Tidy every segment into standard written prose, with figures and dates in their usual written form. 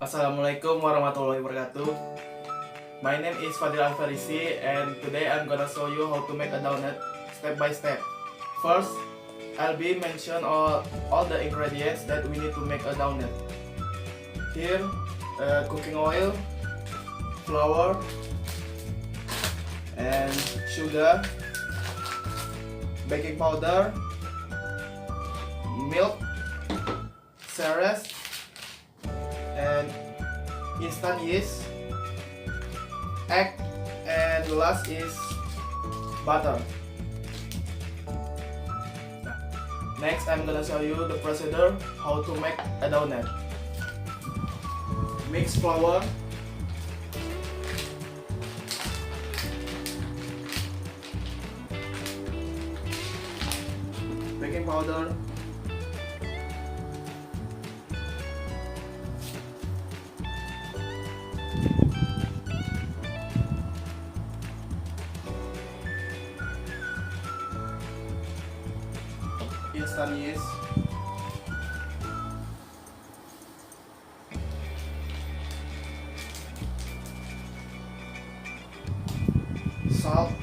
Assalamualaikum warahmatullahi wabarakatuh. My name is Fadil Alfarisi and today I'm gonna show you how to make a donut step by step. First, I'll be mention all the ingredients that we need to make a donut. Here, cooking oil, flour, and sugar, baking powder, milk, syrup, and instant yeast, egg, and the last is butter. Next, I'm gonna show you the procedure how to make a donut. Mix flour, baking powder, instant yeast, salt,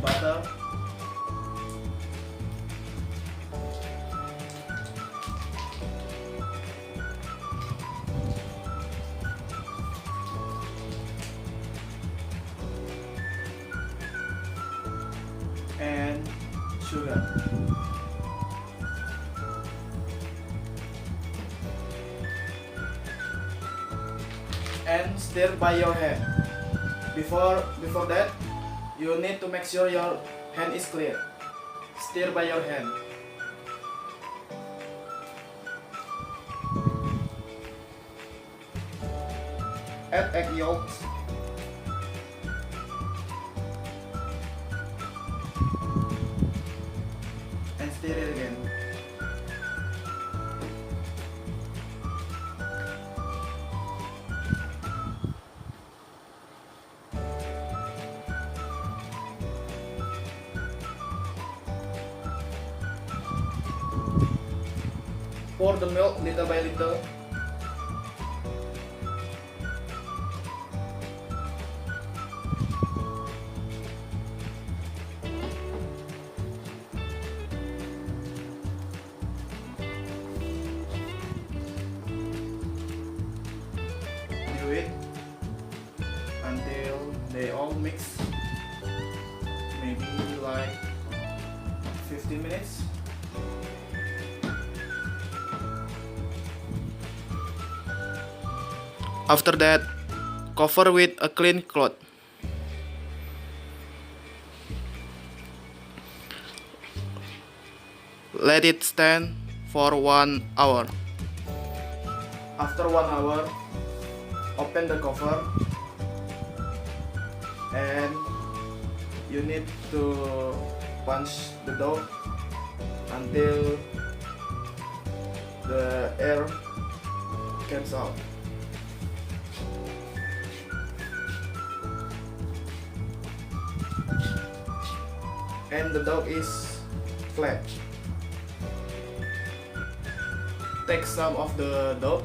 butter, and sugar. And stir by your hand. Before that, you need to make sure your hand is clear. Stir by your hand. Add egg yolks. And stir it again. Pour the milk little by little. Do it until they all mix, maybe like 15 minutes. After that, cover with a clean cloth. Let it stand for 1 hour. After 1 hour, open the cover and you need to punch the dough until the air comes out. And the dough is flat. Take some of the dough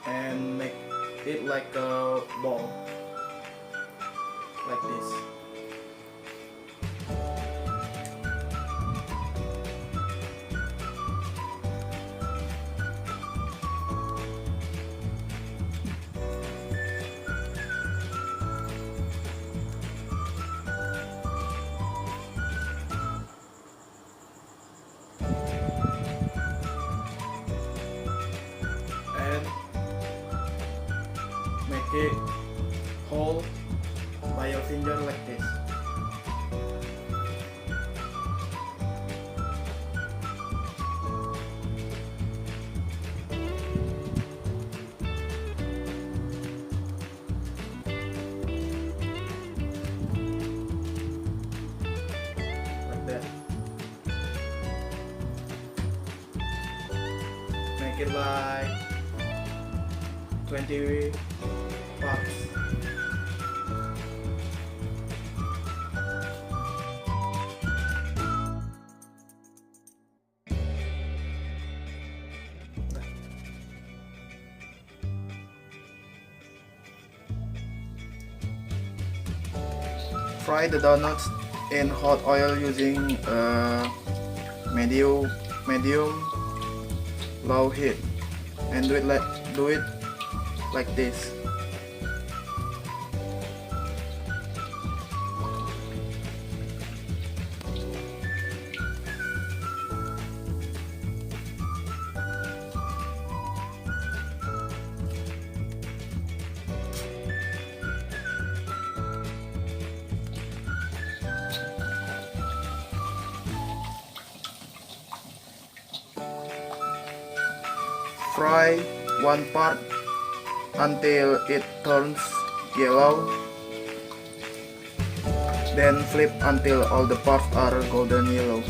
and make it like a ball, like this. Make it hold by your finger like this. Like that. Make it like 20 parts. Fry the donuts in hot oil using medium low heat, and do it like this. Fry one part until it turns yellow, then flip until all the parts are golden yellow.